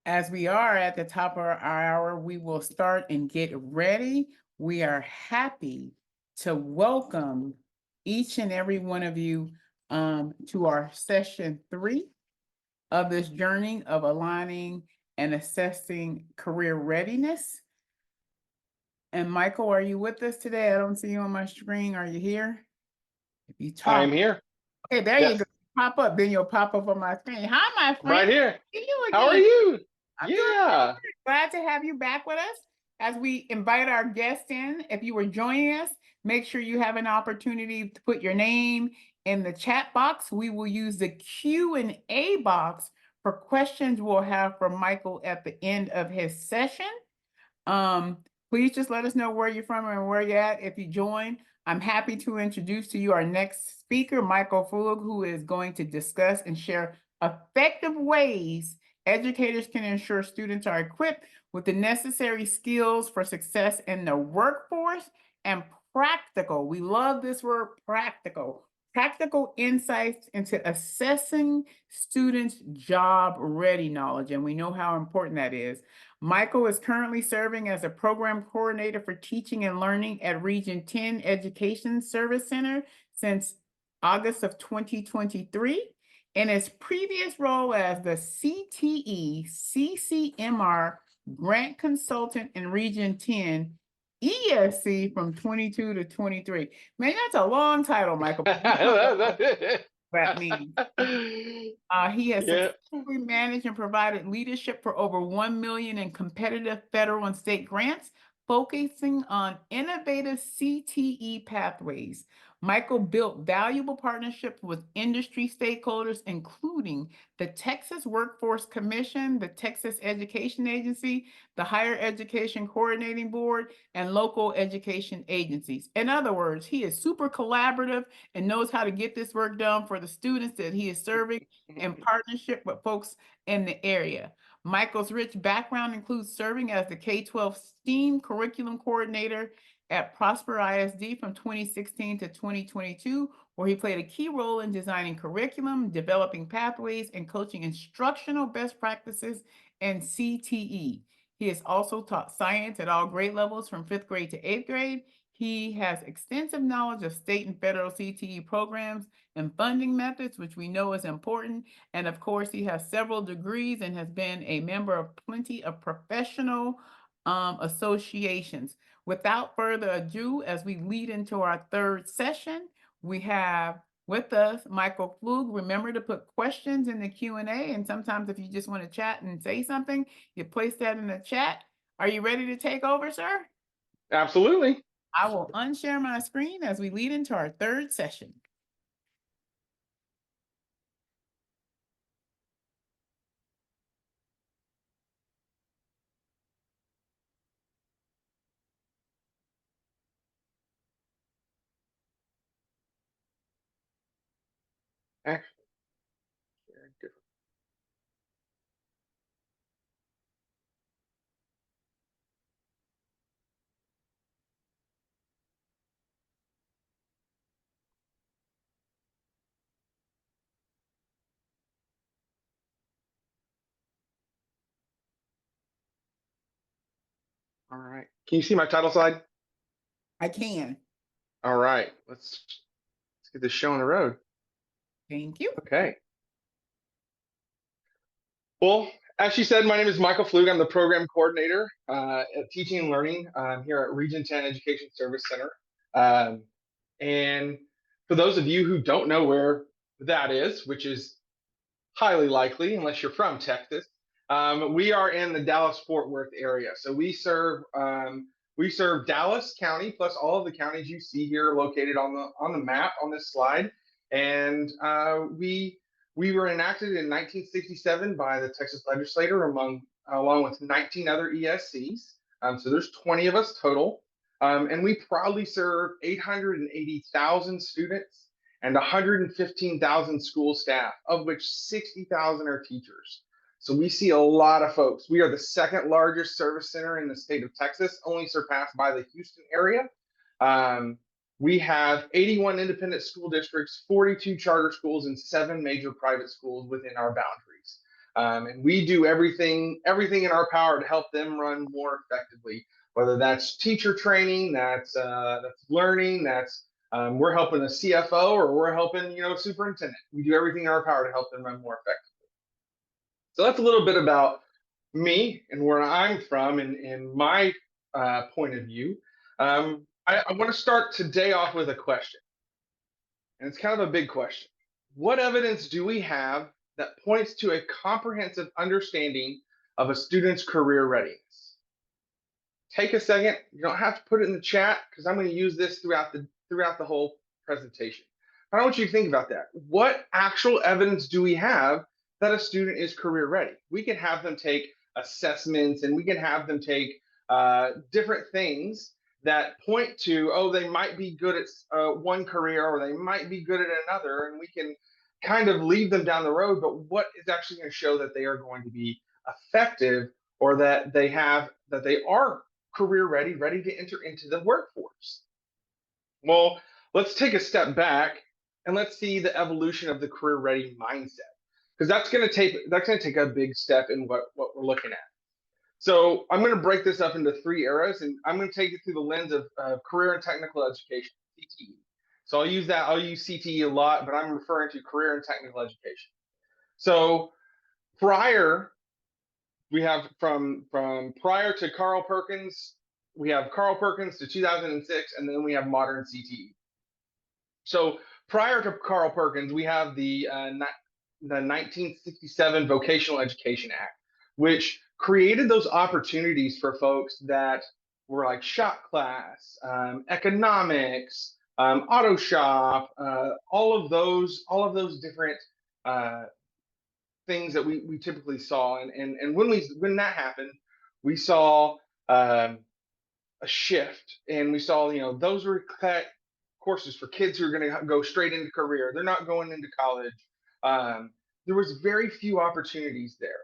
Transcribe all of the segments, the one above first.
As we are at the top of our hour, we will start and get ready. We are happy to welcome each and every one of you to our session 3 of this journey of aligning and assessing career readiness. And Michael, are you with us today? I don't see you on my screen. Are you here? If you I am talk, here. okay, there you Yes, go. Pop up, then you'll pop up on my screen. Hi, my I'm friend. right here. See you How are again. you? I'm doing Yeah. good. Glad to have you back with us as we invite our guests in. If you were joining us, make sure you have an opportunity to put your name in the chat box. We will use the Q&A box for questions we'll have for Michael at the end of his session. Um, Please just let us know where you're from and where you're at if you join. I'm happy to introduce to you our next speaker, Michael Pflug, who is going to discuss and share effective ways educators can ensure students are equipped with the necessary skills for success in the workforce and practical. We love this word practical. Practical insights into assessing students' job ready knowledge. And we know how important that is. Michael is currently serving as a program coordinator for teaching and learning at Region 10 Education Service Center since August of 2023. In his previous role as the CTE CCMR grant consultant in Region 10 ESC from 22 to 23. Man, that's a long title, Michael. That means. He has Yeah. successfully managed and provided leadership for over 1 million in competitive federal and state grants, focusing on innovative CTE pathways. Michael built valuable partnerships with industry stakeholders, including the Texas Workforce Commission, the Texas Education Agency, the Higher Education Coordinating Board, and local education agencies. In other words, he is super collaborative and knows how to get this work done for the students that he is serving in partnership with folks in the area. Michael's rich background includes serving as the K-12 STEAM curriculum coordinator at Prosper ISD from 2016 to 2022, where he played a key role in designing curriculum, developing pathways, and coaching instructional best practices in CTE. He has also taught science at all grade levels from 5th grade to 8th grade. He has extensive knowledge of state and federal CTE programs and funding methods, which we know is important. And of course, he has several degrees and has been a member of plenty of professional associations. Without further ado, as we lead into our third session, we have with us Michael Pflug. Remember to put questions in the Q&A, and sometimes if you just want to chat and say something, you place that in the chat. Are you ready to take over, sir? Absolutely. I will unshare my screen as we lead into our third session. Actually, very different. All right. Can you see my title slide? I can. All right. Let's get this show on the road. Thank you. Okay. Well, as she said, my name is Michael Pflug. I'm the program coordinator at Teaching and Learning here at Region 10 Education Service Center. Um, and for those of you who don't know where that is, which is highly likely unless you're from Texas, we are in the Dallas-Fort Worth area. So we serve Dallas County plus all of the counties you see here located on the map on this slide. And we were enacted in 1967 by the Texas legislature along with 19 other ESCs. So there's 20 of us total. And we proudly serve 880,000 students and 115,000 school staff, of which 60,000 are teachers. So we see a lot of folks. We are the second largest service center in the state of Texas, only surpassed by the Houston area. We have 81 independent school districts, 42 charter schools, and 7 major private schools within our boundaries. And we do everything in our power to help them run more effectively, whether that's teacher training, that's learning, that's we're helping a CFO, or we're helping superintendent. We do everything in our power to help them run more effectively. So that's a little bit about me and where I'm from and my point of view. I want to start today off with a question, and it's kind of a big question. What evidence do we have that points to a comprehensive understanding of a student's career readiness? Take a second. You don't have to put it in the chat because I'm going to use this throughout the whole presentation. But I want you to think about that. What actual evidence do we have that a student is career ready? We can have them take assessments, and we can have them take different things that point to, oh, they might be good at one career, or they might be good at another, and we can kind of lead them down the road. But what is actually going to show that they are going to be effective, or that they are career ready to enter into the workforce? Well, let's take a step back and let's see the evolution of the career ready mindset, because that's going to take a big step in what we're looking at. So I'm going to break this up into 3 eras, and I'm going to take it through the lens of career and technical education, CTE. So I'll use CTE a lot, but I'm referring to career and technical education. So we have from prior to Carl Perkins, we have Carl Perkins to 2006, and then we have modern CTE. So prior to Carl Perkins, we have the 1967 Vocational Education Act, which created those opportunities for folks that were like shop class, economics, auto shop, all of those different things that we typically saw. And when that happened, we saw a shift, and we saw those were cut courses for kids who are going to go straight into career. They're not going into college. There was very few opportunities there.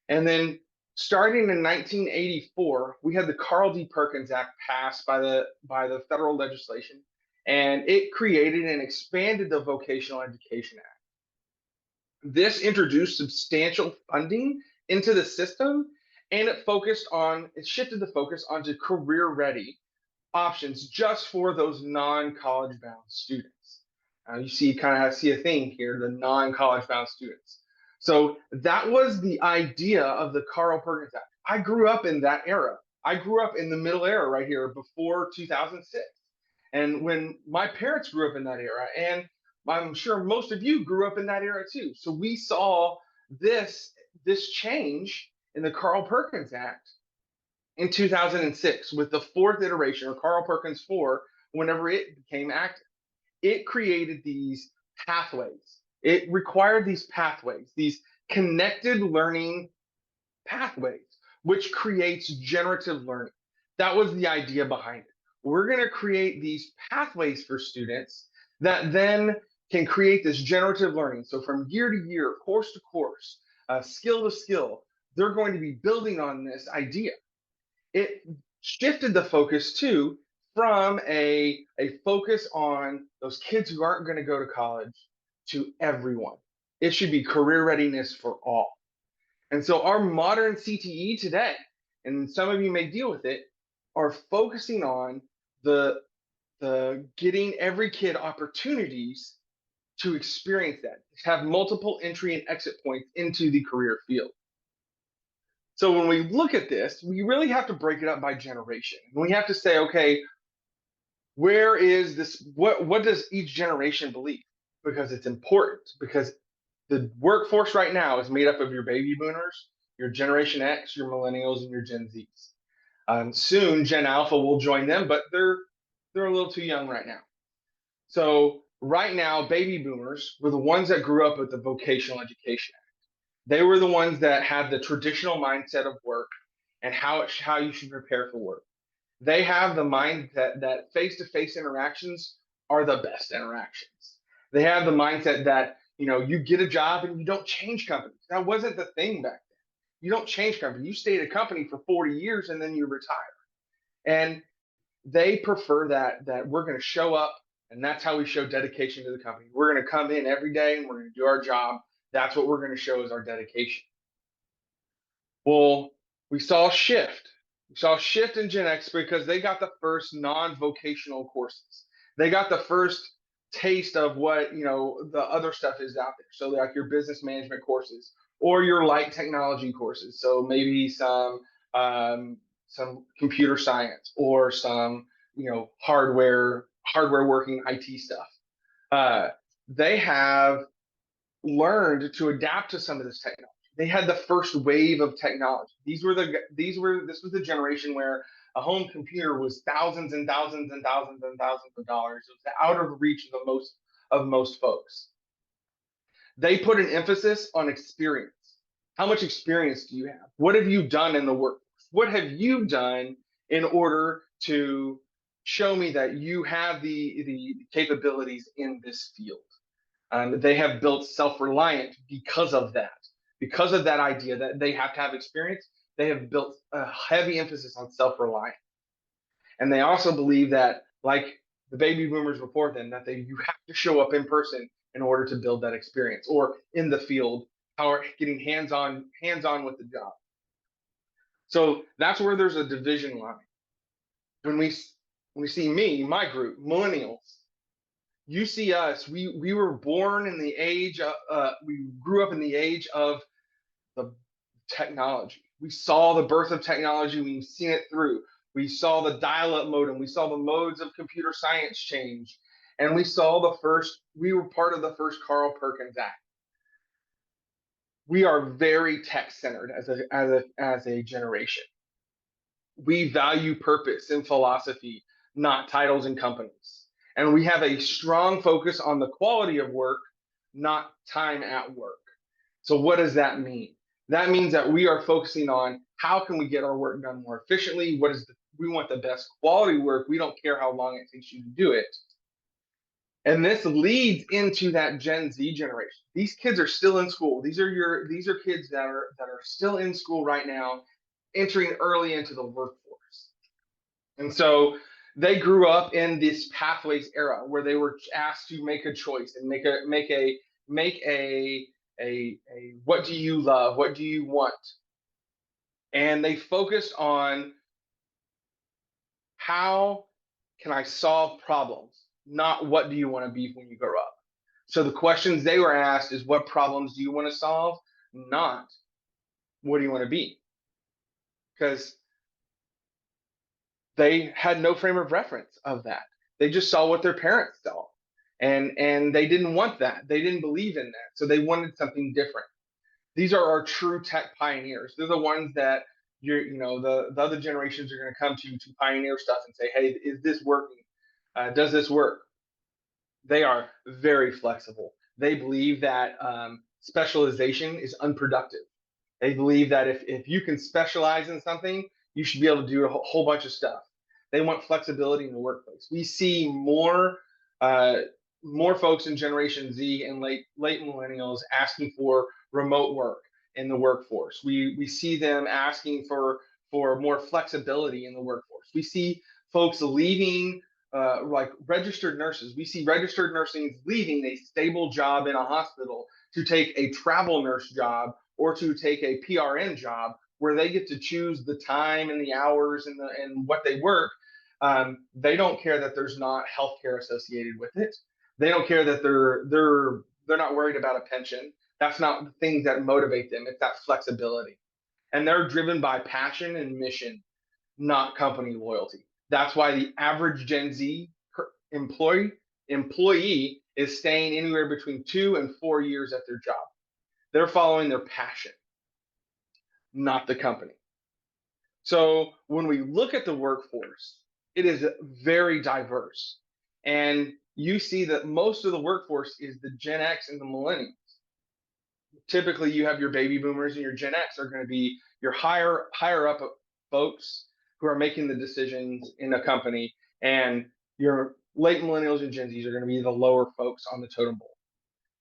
And then starting in 1984, we had the Carl D. Perkins Act passed by the federal legislation, and it created and expanded the Vocational Education Act. This introduced substantial funding into the system, and it shifted the focus onto career ready options just for those non-college bound students. You see a theme here, the non-college bound students. So that was the idea of the Carl Perkins Act. I grew up in that era. I grew up in the middle era right here before 2006. And when my parents grew up in that era, and I'm sure most of you grew up in that era too. So we saw this change in the Carl Perkins Act in 2006 with the 4th iteration, or Carl Perkins 4, whenever it became active. It created these pathways. It required these pathways, these connected learning pathways, which creates generative learning. That was the idea behind it. We're going to create these pathways for students that then can create this generative learning. So from year to year, course to course, skill to skill, they're going to be building on this idea. It shifted the focus too from a focus on those kids who aren't going to go to college to everyone. It should be career readiness for all. And so our modern CTE today, and some of you may deal with it, are focusing on the getting every kid opportunities to experience that, to have multiple entry and exit points into the career field. So when we look at this, we really have to break it up by generation. We have to say, okay, where is this? What does each generation believe? Because it's important. Because the workforce right now is made up of your baby boomers, your Generation X, your millennials, and your Gen Zs. Soon, Gen Alpha will join them, but they're a little too young right now. So right now, baby boomers were the ones that grew up with the Vocational Education Act. They were the ones that had the traditional mindset of work and how you should prepare for work. They have the mind that face-to-face interactions are the best interactions. They have the mindset that you get a job and you don't change companies. That wasn't the thing back then. You don't change company. You stay at a company for 40 years and then you retire. And they prefer that we're going to show up, and that's how we show dedication to the company. We're going to come in every day and we're going to do our job. That's what we're going to show as our dedication. Well, we saw a shift. We saw a shift in Gen X because they got the first non-vocational courses. They got the first taste of what, the other stuff is out there. So like your business management courses or your light technology courses. So maybe some computer science or some, hardware working IT stuff. Uh, they have learned to adapt to some of this technology. They had the first wave of technology. This was the generation where a home computer was thousands and thousands and thousands and thousands of dollars. It was out of reach of most folks. They put an emphasis on experience. How much experience do you have? What have you done in the workforce? What have you done in order to show me that you have the capabilities in this field? They have built self-reliant because of that idea that they have to have experience. They have built a heavy emphasis on self-reliant, and they also believe that, like the baby boomers before them, that you have to show up in person in order to build that experience, or in the field, or getting hands on with the job. So that's where there's a division line. When we see my group, millennials, you see us, we were born in the age of, we grew up in the age of the technology. We saw the birth of technology. We've seen it through. We saw the dial-up modem. We saw the modes of computer science change. And we were part of the first Carl Perkins Act. We are very tech-centered as a generation. We value purpose and philosophy, not titles and companies. And we have a strong focus on the quality of work, not time at work. So what does that mean? That means that we are focusing on how can we get our work done more efficiently? We want the best quality work. We don't care how long it takes you to do it. And this leads into that Gen Z generation. These kids are still in school. These are kids that are still in school right now, entering early into the workforce. And so they grew up in this pathways era where they were asked to make a choice and make a what do you love? What do you want? And they focused on how can I solve problems, not what do you want to be when you grow up. So the questions they were asked is what problems do you want to solve, not what do you want to be? Because they had no frame of reference of that. They just saw what their parents saw. And they didn't want that. They didn't believe in that. So they wanted something different. These are our true tech pioneers. They're the ones that the other generations are going to come to pioneer stuff and say, hey, is this working? Does this work? They are very flexible. They believe that specialization is unproductive. They believe that if you can specialize in something, you should be able to do a whole bunch of stuff. They want flexibility in the workplace. We see more folks in Generation Z and late millennials asking for remote work in the workforce. We see them asking for more flexibility in the workforce. We see folks leaving, like registered nurses. We see registered nursing leaving a stable job in a hospital to take a travel nurse job or to take a PRN job where they get to choose the time and the hours and what they work. They don't care that there's not healthcare associated with it. They don't care that they're not worried about a pension. That's not the things that motivate them. It's that flexibility. And they're driven by passion and mission, not company loyalty. That's why the average Gen Z employee is staying anywhere between 2 and 4 years at their job. They're following their passion, not the company. So when we look at the workforce, it is very diverse. And you see that most of the workforce is the Gen X and the millennials. Typically, you have your baby boomers and your Gen X are going to be your higher up folks who are making the decisions in a company, and your late millennials and Gen Zs are going to be the lower folks on the totem pole.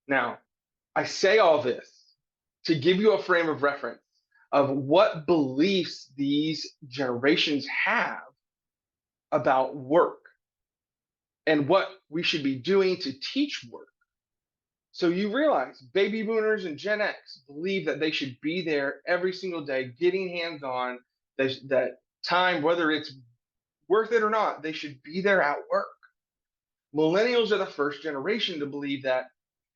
Now, I say all this to give you a frame of reference of what beliefs these generations have about work and what we should be doing to teach work. So you realize baby boomers and Gen X believe that they should be there every single day, getting hands on that time, whether it's worth it or not, they should be there at work. Millennials are the first generation to believe that,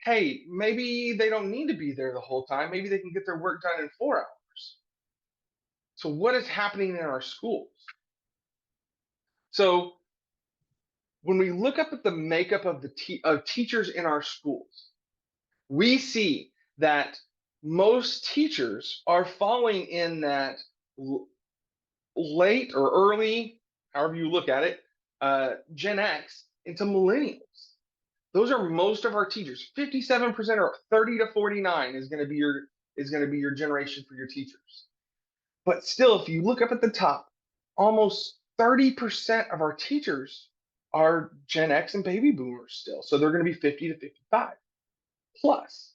hey, maybe they don't need to be there the whole time. Maybe they can get their work done in 4 hours. So, what is happening in our schools? So, when we look up at the makeup of of teachers in our schools, we see that most teachers are falling in that late or early, however you look at it, Gen X into millennials. Those are most of our teachers. 57% or 30 to 49 is going to be your generation for your teachers. But still, if you look up at the top, almost 30% of our teachers are Gen X and baby boomers still. So they're going to be 50 to 55 plus.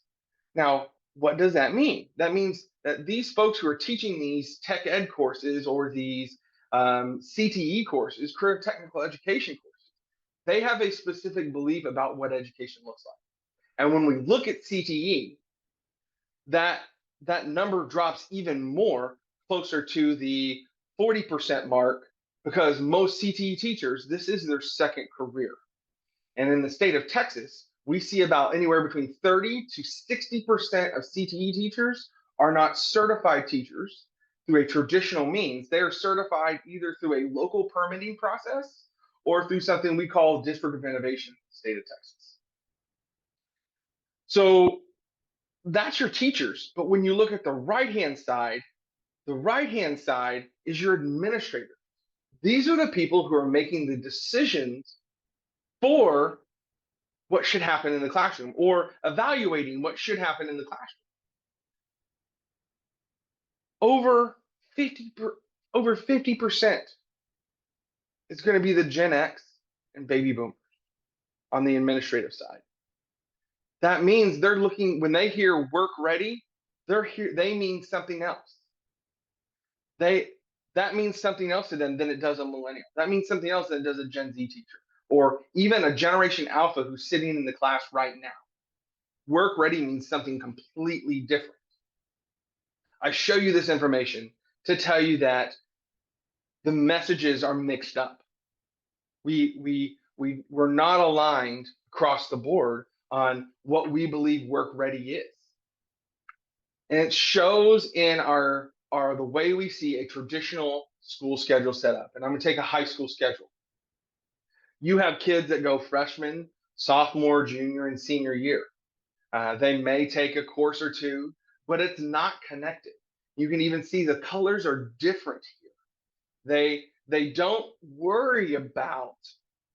Now, what does that mean? That means that these folks who are teaching these tech ed courses or these CTE courses, career technical education courses, they have a specific belief about what education looks like. And when we look at CTE, that that number drops even more, closer to the 40% mark, because most CTE teachers, this is their second career. And in the state of Texas, we see about anywhere between 30 to 60% of CTE teachers are not certified teachers through a traditional means. They are certified either through a local permitting process or through something we call District of Innovation in the state of Texas. So that's your teachers. But when you look at the right-hand side is your administrator. These are the people who are making the decisions for what should happen in the classroom or evaluating what should happen in the classroom. Over 50 over 50% is going to be the Gen X and baby boomers on the administrative side. That means they're looking, when they hear work ready, they mean something else. That means something else to them than it does a millennial. That means something else than it does a Gen Z teacher or even a Generation Alpha who's sitting in the class right now. Work ready means something completely different. I show you this information to tell you that the messages are mixed up. We're not aligned across the board on what we believe work ready is. And it shows in the way we see a traditional school schedule set up. And I'm going to take a high school schedule. You have kids that go freshman, sophomore, junior, and senior year. They may take a course or two, but it's not connected. You can even see the colors are different here. They don't worry about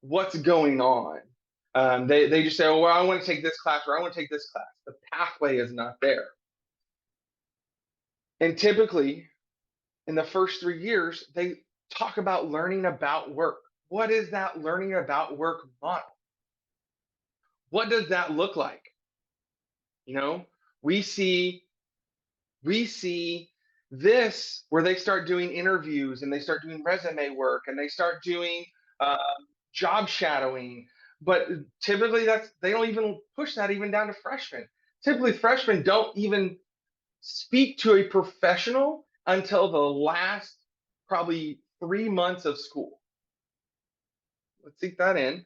what's going on. They just say, oh, well, I want to take this class or I want to take this class. The pathway is not there. And typically, in the first 3 years, they talk about learning about work. What is that learning about work model? What does that look like? You know, we see this where they start doing interviews and they start doing resume work and they start doing job shadowing. But typically they don't even push that even down to freshmen. Typically freshmen don't even speak to a professional until the last probably 3 months of school. Let's sink that in.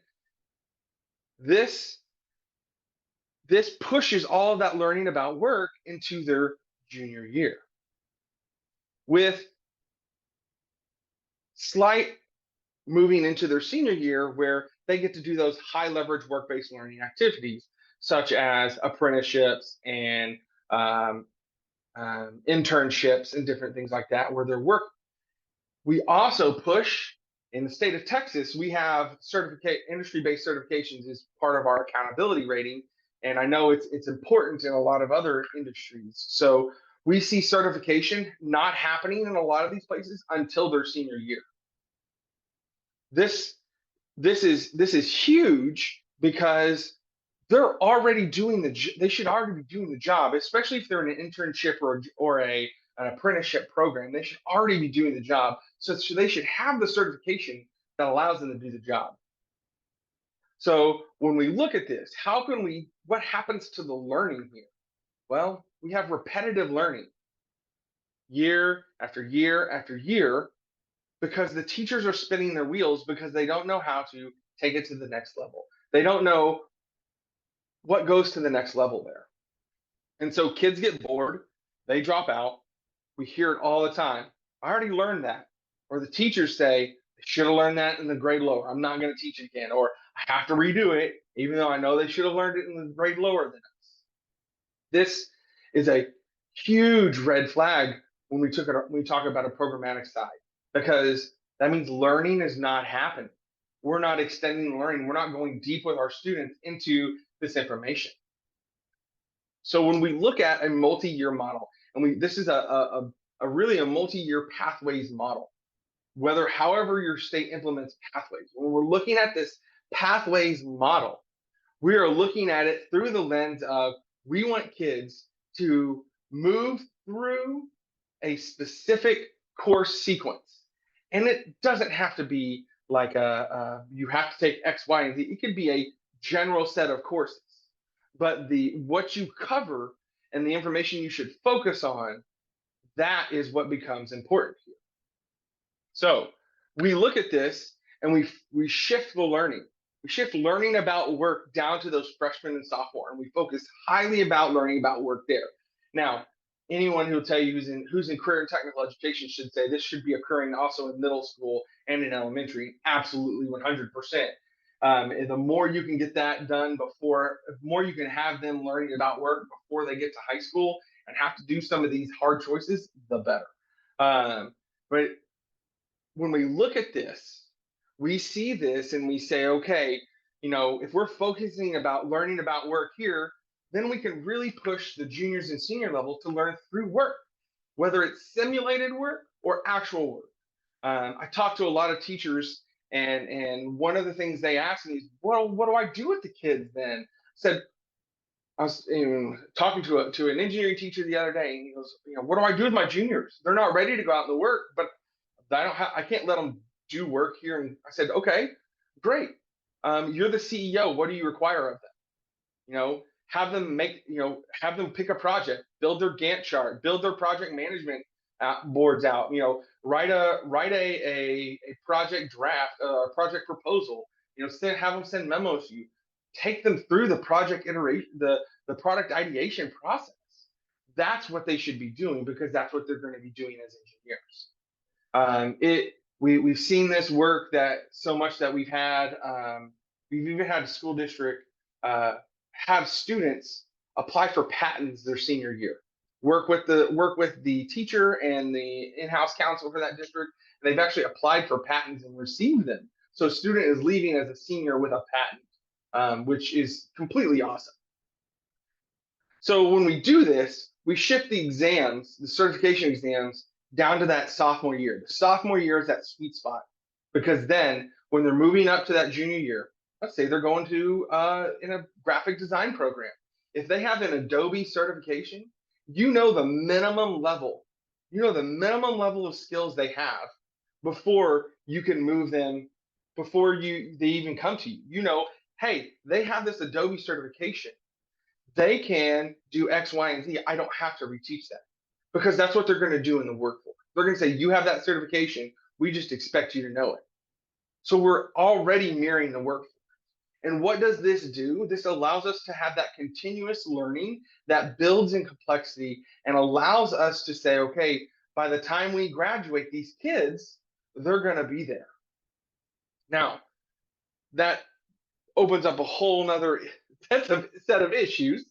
This pushes all of that learning about work into their junior year with slight moving into their senior year where they get to do those high leverage work-based learning activities such as apprenticeships and internships and different things like that where they're working. We also push in the state of Texas, we have industry-based certifications as part of our accountability rating. And I know it's important in a lot of other industries. So we see certification not happening in a lot of these places until their senior year. This is huge because they should already be doing the job, especially if they're in an internship or an apprenticeship program. They should already be doing the job. So they should have the certification that allows them to do the job. So when we look at this, what happens to the learning here? Well, we have repetitive learning year after year after year because the teachers are spinning their wheels because they don't know how to take it to the next level. They don't know what goes to the next level there. And so kids get bored, they drop out. We hear it all the time. I already learned that. Or the teachers say, I should have learned that in the grade lower. I'm not going to teach it again. Or I have to redo it, even though I know they should have learned it in the grade lower than us. This is a huge red flag when we talk about a programmatic side, because that means learning is not happening. We're not extending learning. We're not going deep with our students into this information. So when we look at a multi-year model, and this is a really a multi-year pathways model, however your state implements pathways. When we're looking at this pathways model, we are looking at it through the lens of we want kids to move through a specific course sequence. And it doesn't have to be like you have to take X, Y, and Z. It could be a general set of courses. But what you cover and the information you should focus on, that is what becomes important here. So we look at this and we shift the learning. We shift learning about work down to those freshmen and sophomore, and we focus highly about learning about work there. Now, anyone who will tell you who's in career and technical education should say this should be occurring also in middle school and in elementary. Absolutely, 100%. And the more you can get that done the more you can have them learning about work before they get to high school and have to do some of these hard choices, the better. But when we look at this, we see this and we say, okay, if we're focusing about learning about work here, then we can really push the juniors and senior level to learn through work, whether it's simulated work or actual work. I talked to a lot of teachers, and one of the things they asked me is, well, what do I do with the kids then? I was talking to an engineering teacher the other day, and he goes, what do I do with my juniors? They're not ready to go out in the work, but I can't let them do work here. And I said, okay, great. You're the CEO. What do you require of them? Have them pick a project, build their Gantt chart, build their project management boards out. Write a project draft, a project proposal. Have them send memos to you. Take them through the project iteration, the product ideation process. That's what they should be doing, because that's what they're going to be doing as engineers. We've seen this work that so much that we've even had a school district have students apply for patents their senior year. Work with the teacher and the in-house counsel for that district. And they've actually applied for patents and received them. So a student is leaving as a senior with a patent, which is completely awesome. So when we do this, we shift the exams, the certification exams, down to that sophomore year. The sophomore year is that sweet spot, because then when they're moving up to that junior year, let's say they're going to in a graphic design program. If they have an Adobe certification, the minimum level, the minimum level of skills they have before you can move them, before they even come to you. Hey, they have this Adobe certification. They can do X, Y, and Z. I don't have to reteach that, because that's what they're going to do in the workforce. They're going to say, you have that certification. We just expect you to know it. So we're already mirroring the workforce. And what does this do? This allows us to have that continuous learning that builds in complexity and allows us to say, okay, by the time we graduate, these kids, they're going to be there. Now, that opens up a whole nother set of issues.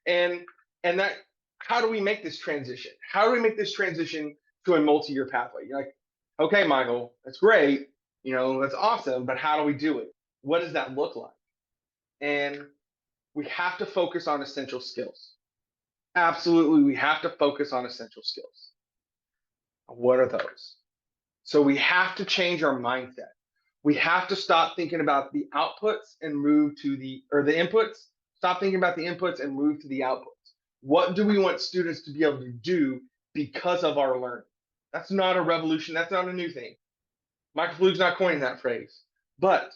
And that, how do we make this transition? How do we make this transition to a multi-year pathway? You're like, okay, Michael, that's great. That's awesome. But how do we do it? What does that look like? And we have to focus on essential skills. Absolutely, we have to focus on essential skills. What are those? So we have to change our mindset. We have to stop thinking about the outputs and move to the inputs. Stop thinking about the inputs and move to the outputs. What do we want students to be able to do because of our learning? That's not a revolution. That's not a new thing. Michael Pflug's not coining that phrase. But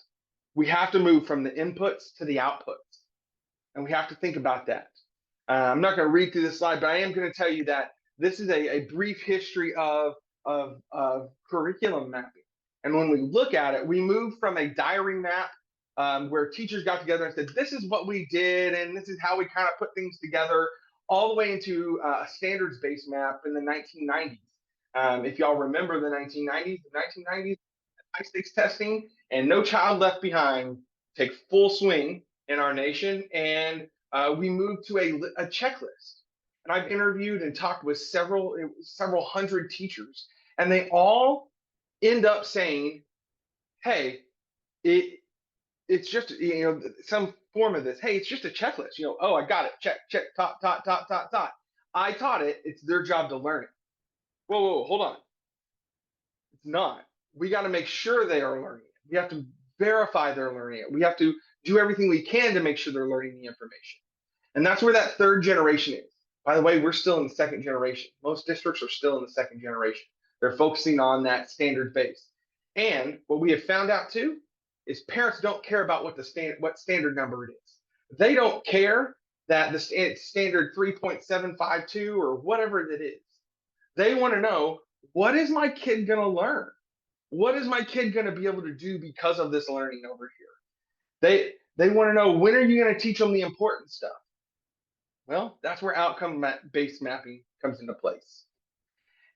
we have to move from the inputs to the outputs. And we have to think about that. I'm not going to read through this slide, but I am going to tell you that this is a brief history of curriculum mapping. And when we look at it, we move from a diary map where teachers got together and said, this is what we did, and this is how we kind of put things together, all the way into a standards-based map in the 1990s. If y'all remember the 1990s, high-stakes testing and No Child Left Behind take full swing in our nation, and we moved to a checklist. And I've interviewed and talked with several hundred teachers, and they all end up saying, "Hey, it's just some form of this. Hey, it's just a checklist. Oh, I got it. Check, check, taught. I taught it. It's their job to learn it. Whoa, hold on. It's not. We got to make sure they are learning it. We have to verify they're learning it. We have to do everything we can to make sure they're learning the information. And that's where that third generation is. By the way, we're still in the second generation. Most districts are still in the second generation. They're focusing on that standard base. And what we have found out too is parents don't care about what standard number it is. They don't care that it's standard 3.752 or whatever it is. They want to know, what is my kid going to learn? What is my kid going to be able to do because of this learning over here? They want to know, when are you going to teach them the important stuff? Well, that's where outcome-based mapping comes into place.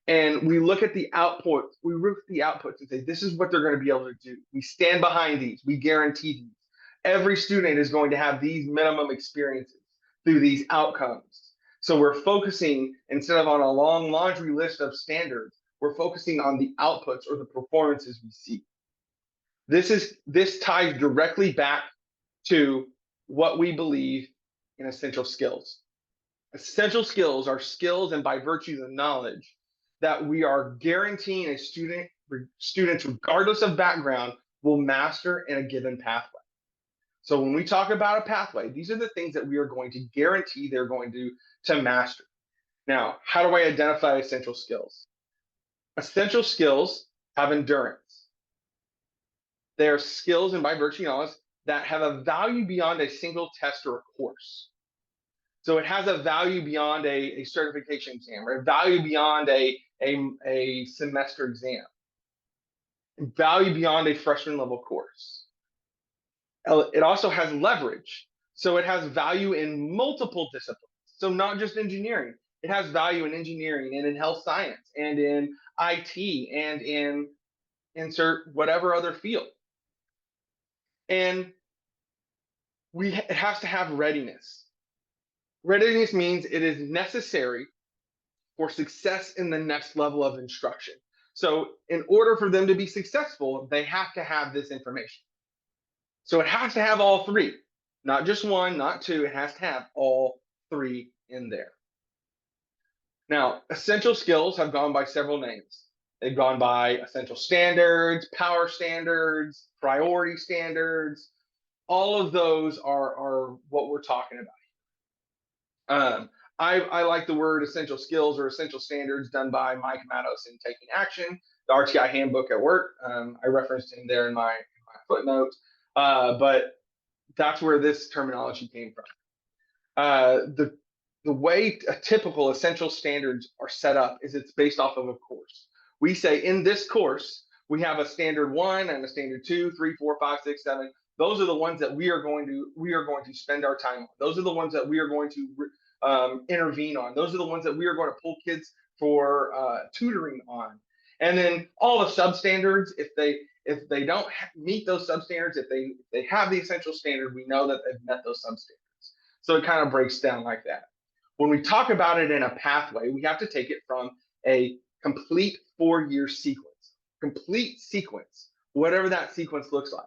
And we look at the outputs. We look at the outputs and say, this is what they're going to be able to do. We stand behind these. We guarantee these. Every student is going to have these minimum experiences through these outcomes. So we're focusing, instead of on a long laundry list of standards, we're focusing on the outputs or the performances we see. This ties directly back to what we believe in essential skills. Essential skills are skills, and by virtue of the knowledge, that we are guaranteeing students, regardless of background, will master in a given pathway. So when we talk about a pathway, these are the things that we are going to guarantee they're going to master. Now, how do I identify essential skills? Essential skills have endurance. They are skills, and by virtue of knowledge, that have a value beyond a single test or a course. So it has a value beyond a certification exam, or a value beyond a semester exam, value beyond a freshman level course. It also has leverage. So it has value in multiple disciplines. So not just engineering. It has value in engineering and in health science and in IT and in insert whatever other field. And it has to have readiness. Readiness means it is necessary for success in the next level of instruction. So in order for them to be successful, they have to have this information. So it has to have all three, not just one, not two. It has to have all three in there. Now, essential skills have gone by several names. They've gone by essential standards, power standards, priority standards. All of those are what we're talking about. I like the word essential skills or essential standards done by Mike Matos in Taking Action, the RTI handbook at work. I referenced him there in my footnote, but that's where this terminology came from. The way a typical essential standards are set up is it's based off of a course. We say in this course, we have a standard 1 and a standard 2, 3, 4, 5, 6, 7. Those are the ones that we are going to spend our time on. Those are the ones that we are going to intervene on. Those are the ones that we are going to pull kids for tutoring on. And then all the substandards, if they don't meet those substandards, if they have the essential standard, we know that they've met those substandards. So it kind of breaks down like that. When we talk about it in a pathway, we have to take it from a complete 4-year sequence, whatever that sequence looks like.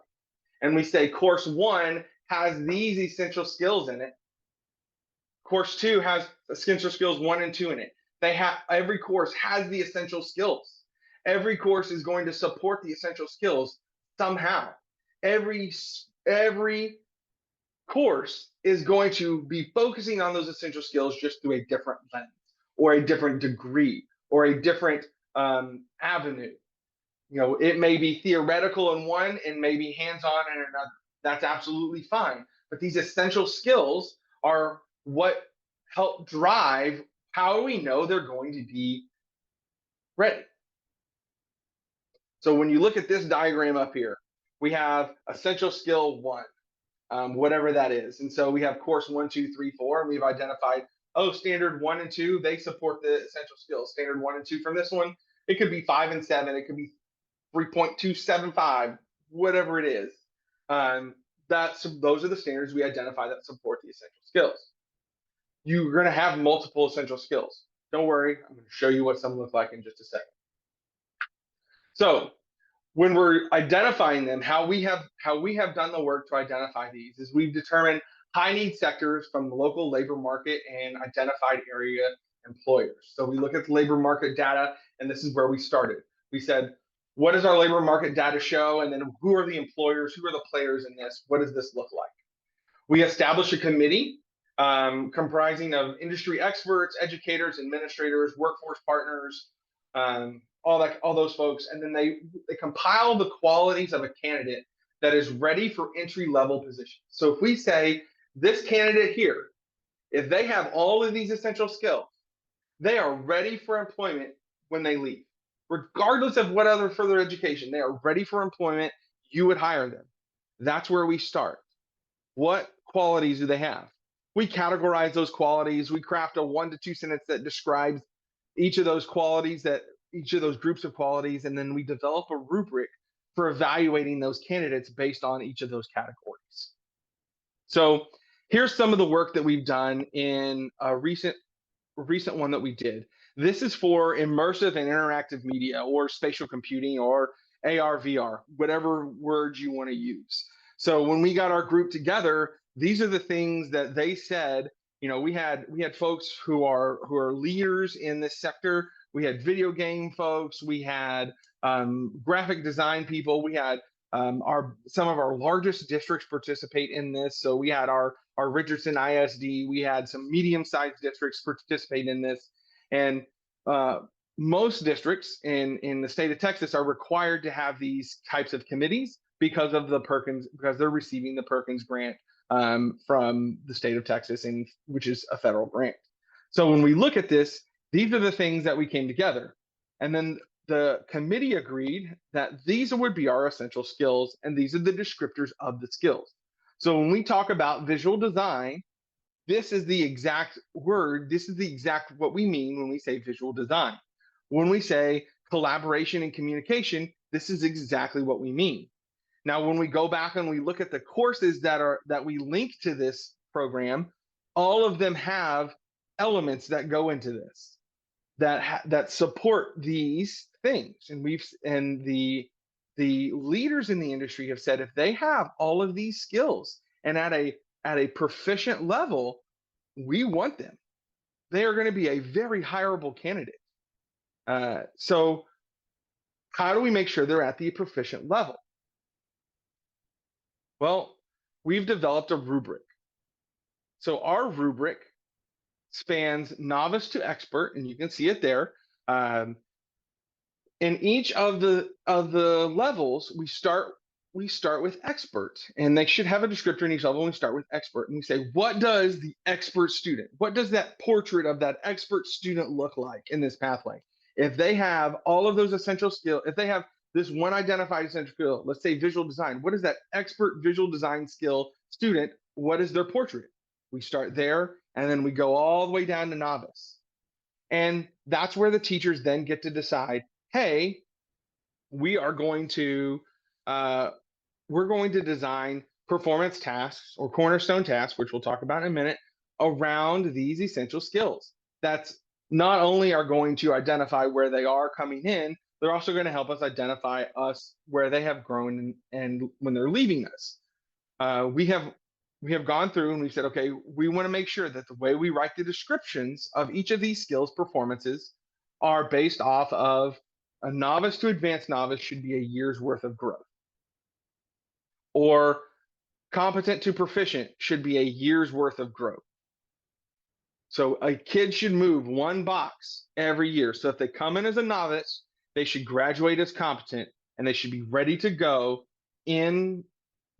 And we say course 1 has these essential skills in it. Course 2 has essential skills 1 and 2 in it. Every course has the essential skills. Every course is going to support the essential skills somehow. Every course is going to be focusing on those essential skills just through a different lens or a different degree or a different avenue. It may be theoretical in one and maybe hands-on in another. That's absolutely fine. But these essential skills are what help drive how we know they're going to be ready. So when you look at this diagram up here, we have essential skill one, whatever that is. And so we have course 1, 2, 3, 4, and we've identified, oh, standard 1 and 2, they support the essential skills. Standard 1 and 2 from this one, it could be 5 and 7, it could be 3.275, whatever it is. Those are the standards we identify that support the essential skills. You're going to have multiple essential skills. Don't worry, I'm going to show you what some look like in just a second. So when we're identifying them, how we have done the work to identify these is we've determined high need sectors from the local labor market and identified area employers. So we look at the labor market data, and this is where we started. We said, what does our labor market data show? And then who are the employers? Who are the players in this? What does this look like? We established a committee comprising of industry experts, educators, administrators, workforce partners, all those folks, and then they compile the qualities of a candidate that is ready for entry level positions. So if we say this candidate here, if they have all of these essential skills, they are ready for employment when they leave, regardless of what other further education. They are ready for employment. You would hire them. That's where we start. What qualities do they have? We categorize those qualities. We craft a 1 to 2 sentence that describes each of those qualities, each of those groups of qualities, and then we develop a rubric for evaluating those candidates based on each of those categories. So here's some of the work that we've done in a recent one that we did. This is for immersive and interactive media, or spatial computing, or AR, VR, whatever words you want to use. So when we got our group together, these are the things that they said. You know, we had folks who are leaders in this sector. We had video game folks. We had graphic design people. We had some of our largest districts participate in this. So we had our Richardson ISD. We had some medium-sized districts participate in this, and most districts in the state of Texas are required to have these types of committees because they're receiving the Perkins grant from the state of Texas, and which is a federal grant. So when we look at this, these are the things that we came together, and then the committee agreed that these would be our essential skills, and these are the descriptors of the skills. So when we talk about visual design, this is the exact word. This is the exact what we mean when we say visual design. When we say collaboration and communication, this is exactly what we mean. Now, when we go back and we look at the courses that we link to this program, all of them have elements that go into this that support these things. And the leaders in the industry have said if they have all of these skills and at a proficient level, we want them. They are going to be a very hireable candidate. So how do we make sure they're at the proficient level? Well, we've developed a rubric. So our rubric spans novice to expert, and you can see it there. In each of the levels, we start with expert, and they should have a descriptor in each level. And we start with expert, and we say, what does the expert student, what does that portrait of that expert student look like in this pathway? If they have all of those essential skills, if they have this one identified essential skill, let's say visual design, what is that expert visual design skill student? What is their portrait? We start there, and then we go all the way down to novice. And that's where the teachers then get to decide, hey, we're going to design performance tasks or cornerstone tasks, which we'll talk about in a minute, around these essential skills. That's not only are going to identify where they are coming in, they're also going to help us identify where they have grown and when they're leaving us. We have gone through and we said, okay, we want to make sure that the way we write the descriptions of each of these skills performances are based off of a novice to advanced novice should be a year's worth of growth, or competent to proficient should be a year's worth of growth. So a kid should move one box every year. So if they come in as a novice, they should graduate as competent, and they should be ready to go in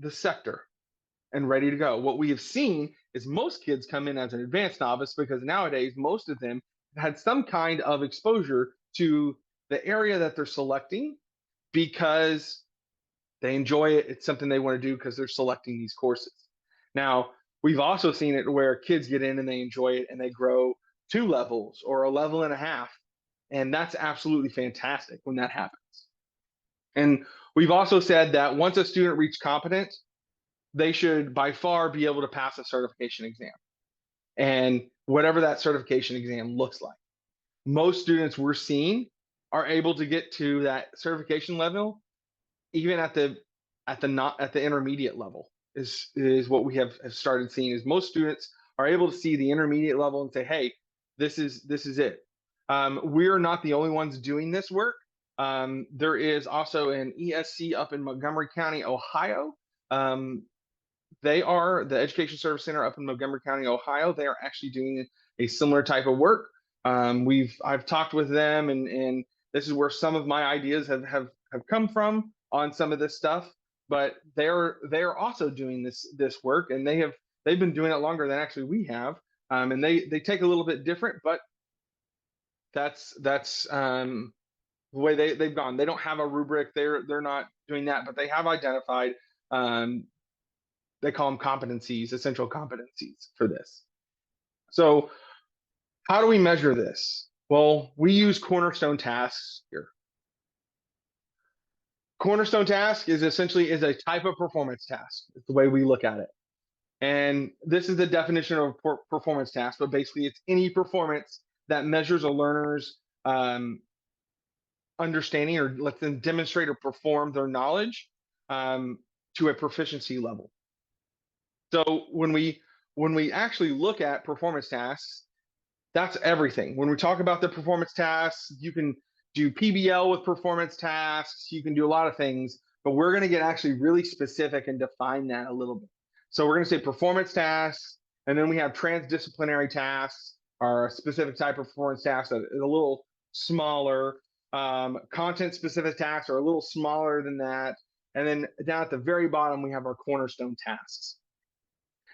the sector. and ready to go. What we have seen is most kids come in as an advanced novice because nowadays most of them had some kind of exposure to the area that they're selecting because they enjoy it. It's something they want to do because they're selecting these courses. Now, we've also seen it where kids get in and they enjoy it and they grow 2 levels or a level and a half. And that's absolutely fantastic when that happens. And we've also said that once a student reaches competence, they should by far be able to pass a certification exam and whatever that certification exam looks like. Most students we're seeing are able to get to that certification level even at the not at the intermediate level is what we have started seeing is most students are able to see the intermediate level and say, hey, this is it. We're not the only ones doing this work. There is also an ESC up in Montgomery County, Ohio. They are the Education Service Center up in Montgomery County, Ohio. They are actually doing a similar type of work. I've talked with them, and this is where some of my ideas have come from on some of this stuff. But they're also doing this work, and they've been doing it longer than actually we have. And they take a little bit different, but that's the way they've gone. They don't have a rubric. They're not doing that, but they have identified. They call them competencies, essential competencies for this. So how do we measure this? Well, we use cornerstone tasks here. Cornerstone task is essentially a type of performance task. It's the way we look at it. And this is the definition of performance task, but basically it's any performance that measures a learner's understanding or lets them demonstrate or perform their knowledge to a proficiency level. So when we actually look at performance tasks, that's everything. When we talk about the performance tasks, you can do PBL with performance tasks, you can do a lot of things, but we're going to get actually really specific and define that a little bit. So we're going to say performance tasks, and then we have transdisciplinary tasks, or a specific type of performance tasks that is a little smaller. Content specific tasks are a little smaller than that. And then down at the very bottom, we have our cornerstone tasks.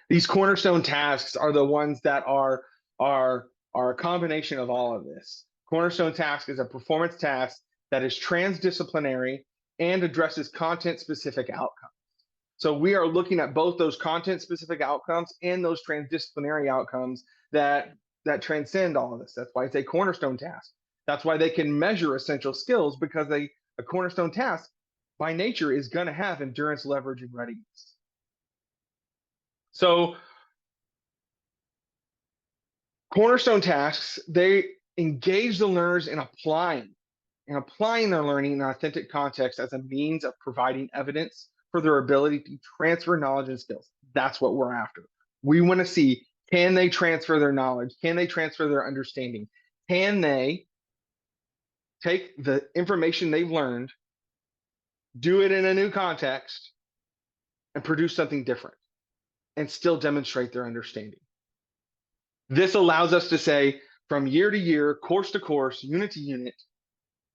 These cornerstone tasks are the ones that are a combination of all of this. Cornerstone task is a performance task that is transdisciplinary and addresses content-specific outcomes. So we are looking at both those content-specific outcomes and those transdisciplinary outcomes that transcend all of this. That's why it's a cornerstone task. That's why they can measure essential skills, because a cornerstone task by nature is going to have endurance, leverage, and readiness. So cornerstone tasks, they engage the learners in applying their learning in an authentic context as a means of providing evidence for their ability to transfer knowledge and skills. That's what we're after. We want to see, can they transfer their knowledge? Can they transfer their understanding? Can they take the information they've learned, do it in a new context, and produce something different and still demonstrate their understanding? This allows us to say, from year to year, course to course, unit to unit,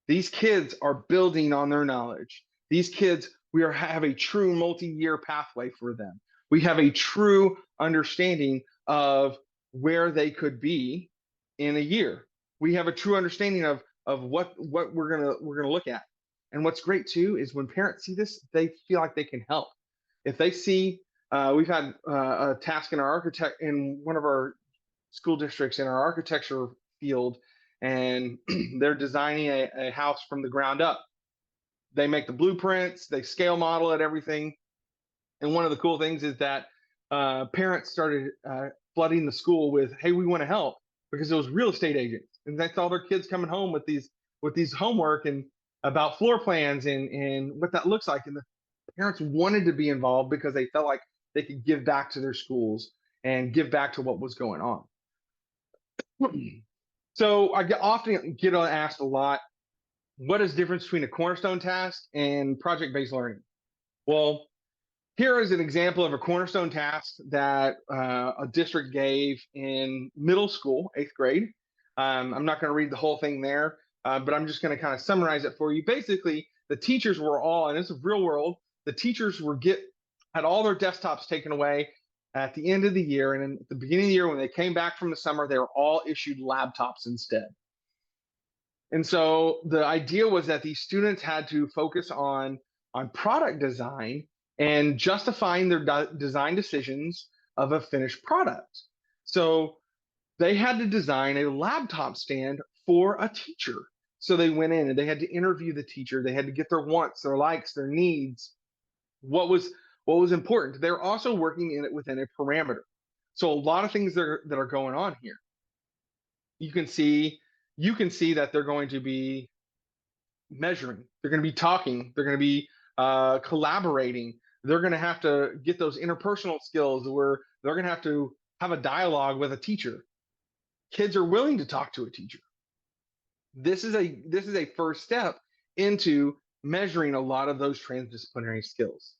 these kids are building on their knowledge. These kids, have a true multi-year pathway for them. We have a true understanding of where they could be in a year. We have a true understanding of what we're gonna look at. And what's great too is when parents see this, they feel like they can help. If they see, we've had a task in one of our school districts in our architecture field, and they're designing a house from the ground up. They make the blueprints, they scale model it, everything. And one of the cool things is that parents started flooding the school with, hey, we want to help, because it was real estate agents. And they saw their kids coming home with these homework and about floor plans and what that looks like. And the parents wanted to be involved because they felt like they could give back to their schools and give back to what was going on. So I often get asked a lot, what is the difference between a cornerstone task and project-based learning? Well, here is an example of a cornerstone task that a district gave in middle school, 8th grade. I'm not going to read the whole thing there, but I'm just going to kind of summarize it for you. Basically, the teachers were all, and this is real world, the teachers were had all their desktops taken away at the end of the year. And at the beginning of the year, when they came back from the summer, they were all issued laptops instead. And so the idea was that these students had to focus on product design and justifying their design decisions of a finished product. So they had to design a laptop stand for a teacher. So they went in and they had to interview the teacher. They had to get their wants, their likes, their needs, what was important. They're also working in it within a parameter. So a lot of things that are going on here. You can see that they're going to be measuring. They're going to be talking. They're going to be collaborating. They're going to have to get those interpersonal skills where they're going to have a dialogue with a teacher. Kids are willing to talk to a teacher. This is a first step into measuring a lot of those transdisciplinary skills.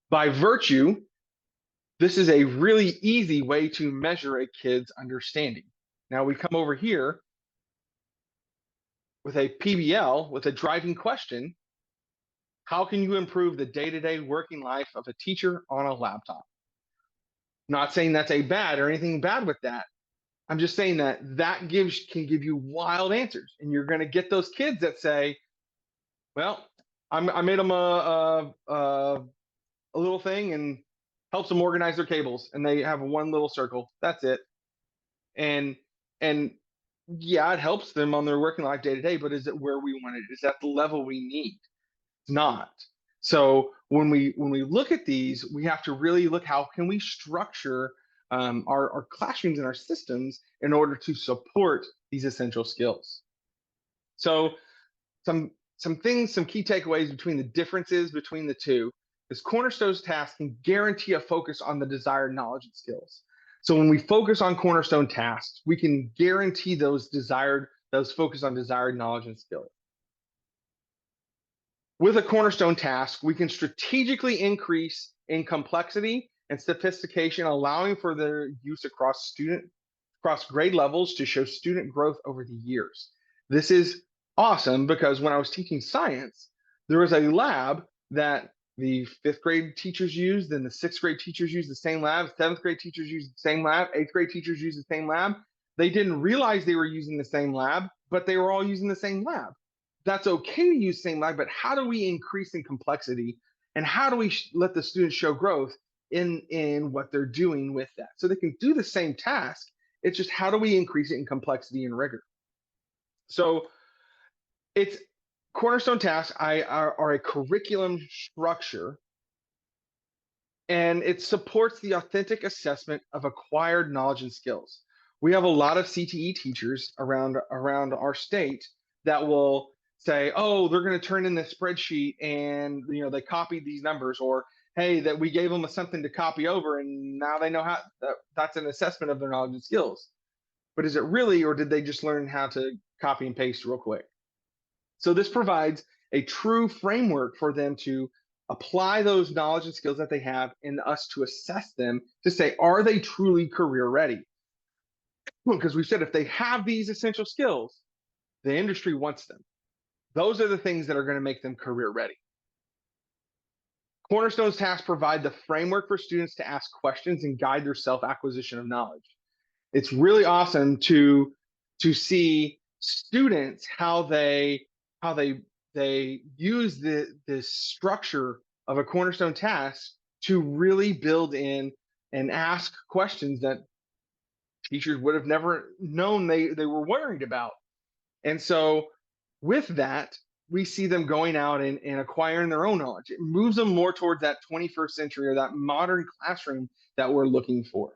By virtue, this is a really easy way to measure a kid's understanding. Now we come over here with a PBL, with a driving question. How can you improve the day-to-day working life of a teacher on a laptop? Not saying that's a bad or anything bad with that. I'm just saying that can give you wild answers, and you're going to get those kids that say, "Well, I made them a little thing and helps them organize their cables, and they have one little circle. That's it." And yeah, it helps them on their working life day to day, but is it where we want it? Is that the level we need? It's not. So when we look at these, we have to really look how can we structure our classrooms and our systems in order to support these essential skills. So some things, some key takeaways between the differences between the two is Cornerstone's task can guarantee a focus on the desired knowledge and skills. So when we focus on Cornerstone tasks, we can guarantee those focus on desired knowledge and skills. With a Cornerstone task, we can strategically increase in complexity and sophistication, allowing for their use across grade levels to show student growth over the years. This is awesome because when I was teaching science, there was a lab that the 5th grade teachers used, and the 6th grade teachers used the same lab, 7th grade teachers used the same lab, 8th grade teachers used the same lab. They didn't realize they were using the same lab, but they were all using the same lab. That's okay to use the same lab, but how do we increase in complexity, and how do we let the students show growth in what they're doing with that? So they can do the same task. It's just how do we increase it in complexity and rigor? So it's Cornerstone tasks are a curriculum structure, and it supports the authentic assessment of acquired knowledge and skills. We have a lot of CTE teachers around our state that will say, "Oh, they're going to turn in this spreadsheet, and they copied these numbers," or "Hey, that we gave them something to copy over, and now they know how." That's an assessment of their knowledge and skills. But is it really, or did they just learn how to copy and paste real quick? So this provides a true framework for them to apply those knowledge and skills that they have, and us to assess them to say, are they truly career ready? Because we said if they have these essential skills, the industry wants them. Those are the things that are going to make them career ready. Cornerstone's tasks provide the framework for students to ask questions and guide their self-acquisition of knowledge. It's really awesome to see students how they use this structure of a Cornerstone task to really build in and ask questions that teachers would have never known they were worried about. And so with that, we see them going out and acquiring their own knowledge. It moves them more towards that 21st century or that modern classroom that we're looking for.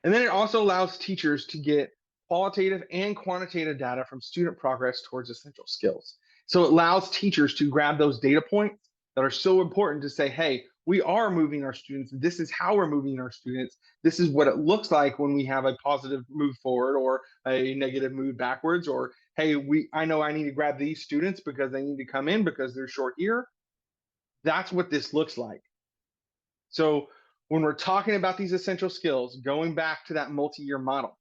And then it also allows teachers to get qualitative and quantitative data from student progress towards essential skills. So it allows teachers to grab those data points that are so important to say, hey, we are moving our students. This is how we're moving our students. This is what it looks like when we have a positive move forward or a negative move backwards. Or, hey, I know I need to grab these students because they need to come in because they're short here. That's what this looks like. So when we're talking about these essential skills, going back to that multi-year model,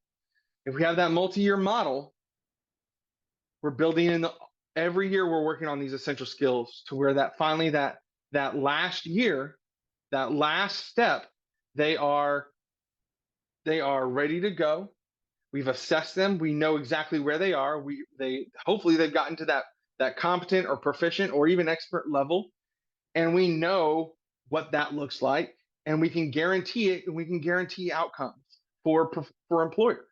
if we have that multi-year model, we're building in every year we're working on these essential skills to where that finally that that last year, that last step, they are ready to go. We've assessed them. We know exactly where they are. They hopefully they've gotten to that competent or proficient or even expert level, and we know what that looks like, and we can guarantee it, and we can guarantee outcomes for employers.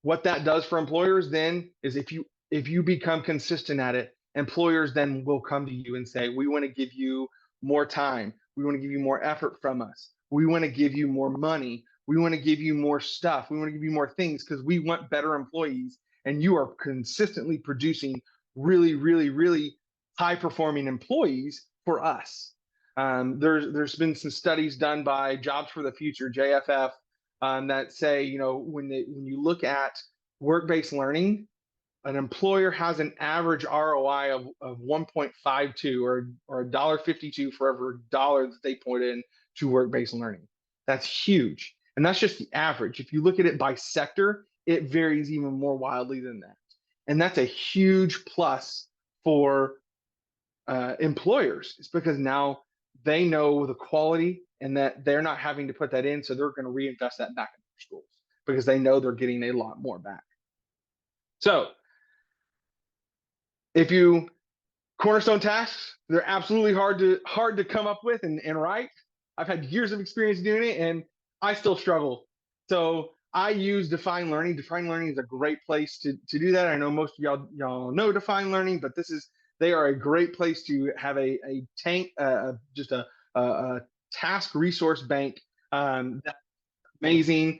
What that does for employers then is if you become consistent at it, employers then will come to you and say, we want to give you more time, we want to give you more effort from us, we want to give you more money, we want to give you more stuff, we want to give you more things because we want better employees, and you are consistently producing really, really, really high performing employees for us. There's been some studies done by Jobs for the Future, JFF, that say, when you look at work-based learning, an employer has an average ROI of 1.52 or $1.52 for every dollar that they put in to work-based learning. That's huge. And that's just the average. If you look at it by sector, it varies even more wildly than that. And that's a huge plus for employers. It's because now they know the quality and that they're not having to put that in, so they're going to reinvest that back in their schools because they know they're getting a lot more back. So if you cornerstone tasks, they're absolutely hard to come up with and write. I've had years of experience doing it, and I still struggle. So I use Define Learning. Define Learning is a great place to do that. I know most of y'all know Define Learning, but they are a great place to have a tank, just a task resource bank that's amazing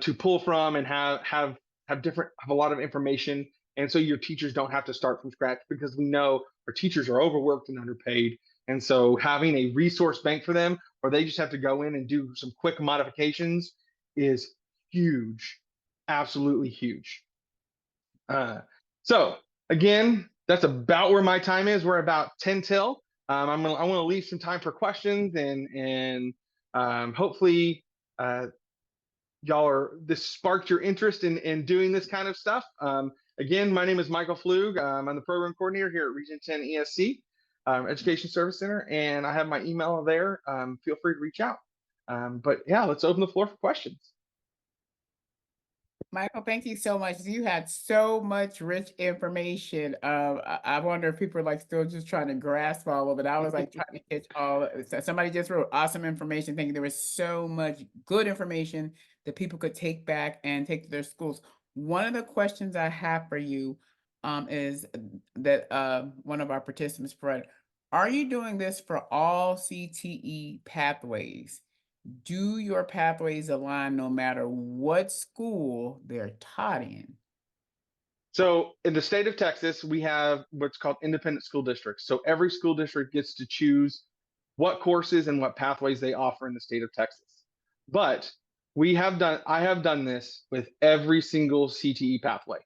to pull from and have a lot of information. And so your teachers don't have to start from scratch because we know our teachers are overworked and underpaid. And so having a resource bank for them, or they just have to go in and do some quick modifications, is huge, absolutely huge. So again, that's about where my time is. We're about 10 till. I want to leave some time for questions, and hopefully this sparked your interest in doing this kind of stuff. Again, my name is Michael Pflug. I'm the program coordinator here at Region 10 ESC Education Service Center, and I have my email there. Feel free to reach out. But yeah, let's open the floor for questions. Michael, thank you so much. You had so much rich information. I wonder if people are like still just trying to grasp all of it. I was like trying to catch all of it. So somebody just wrote awesome information, thinking there was so much good information that people could take back and take to their schools. One of the questions I have for you is that one of our participants provided. Are you doing this for all CTE pathways? Do your pathways align no matter what school they're taught in? So in the state of Texas, we have what's called independent school districts. So every school district gets to choose what courses and what pathways they offer in the state of Texas. But I have done this with every single CTE pathway.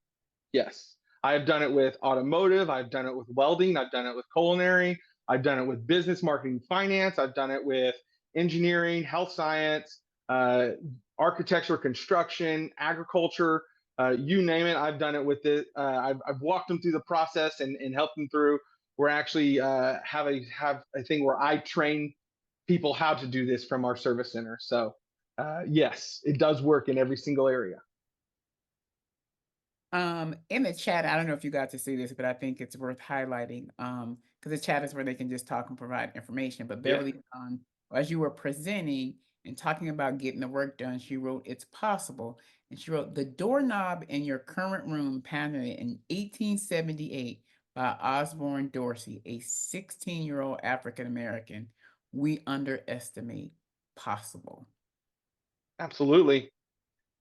Yes. I have done it with automotive, I've done it with welding, I've done it with culinary, I've done it with business, marketing, finance, I've done it with engineering, health science, architecture, construction, agriculture, you name it. I've done it with it. I've walked them through the process and helped them through. We're actually have a thing where I train people how to do this from our service center. So yes, it does work in every single area. In the chat, I don't know if you got to see this, but I think it's worth highlighting. Because the chat is where they can just talk and provide information. But Yeah. Beverly, as you were presenting and talking about getting the work done, she wrote, "It's possible." And she wrote, "The doorknob in your current room patented in 1878 by Osborne Dorsey, a 16-year-old African American. We underestimate possible." Absolutely.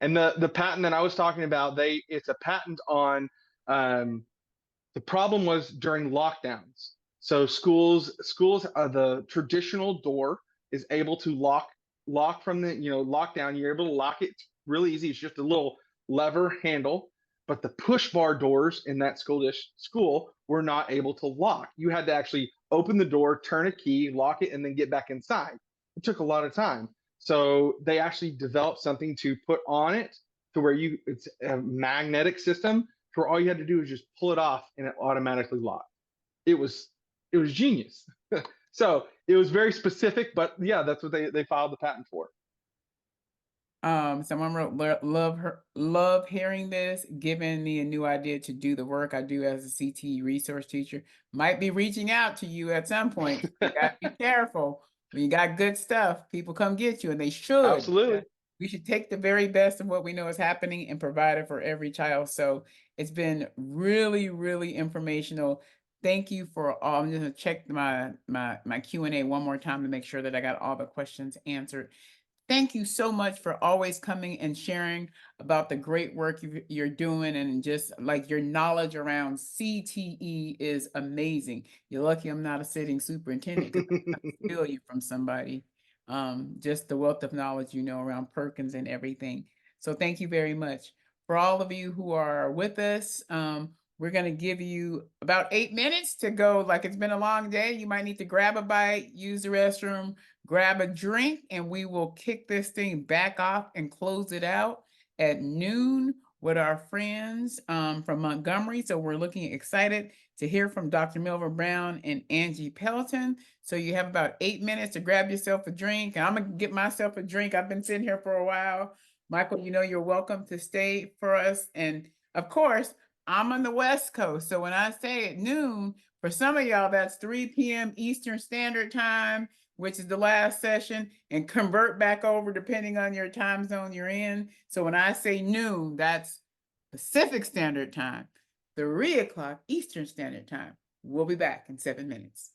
And the patent that I was talking about, it's a patent on the problem was during lockdowns. So schools the traditional door is able to lock from the lockdown. You're able to lock it really easy. It's just a little lever handle. But the push bar doors in that school were not able to lock. You had to actually open the door, turn a key, lock it, and then get back inside. It took a lot of time. So they actually developed something to put on it to where it's a magnetic system where all you had to do is just pull it off and it automatically locked. It was genius. So it was very specific, but yeah, that's what they filed the patent for. Someone wrote, love hearing this, giving me a new idea to do the work I do as a CTE resource teacher. Might be reaching out to you at some point. You got to be careful. When you got good stuff, people come get you, and they should. Absolutely. We should take the very best of what we know is happening and provide it for every child. So it's been really, really informational. Thank you for all. I'm gonna check my Q&A one more time to make sure that I got all the questions answered. Thank you so much for always coming and sharing about the great work you're doing, and just like your knowledge around CTE is amazing. You're lucky I'm not a sitting superintendent, because I steal you from somebody. Just the wealth of knowledge you know around Perkins and everything. So thank you very much. For all of you who are with us, we're going to give you about 8 minutes to go. Like, it's been a long day. You might need to grab a bite, use the restroom, grab a drink, and we will kick this thing back off and close it out at noon with our friends from Montgomery. So we're looking excited to hear from Dr. Milva Brown and Angie Pelton. So you have about 8 minutes to grab yourself a drink. And I'm going to get myself a drink. I've been sitting here for a while. Michael, you know you're welcome to stay for us. And of course, I'm on the West Coast. So when I say at noon, for some of y'all, that's 3 p.m. Eastern Standard Time, which is the last session, and convert back over depending on your time zone you're in. So when I say noon, that's Pacific Standard Time, 3 o'clock Eastern Standard Time. We'll be back in 7 minutes.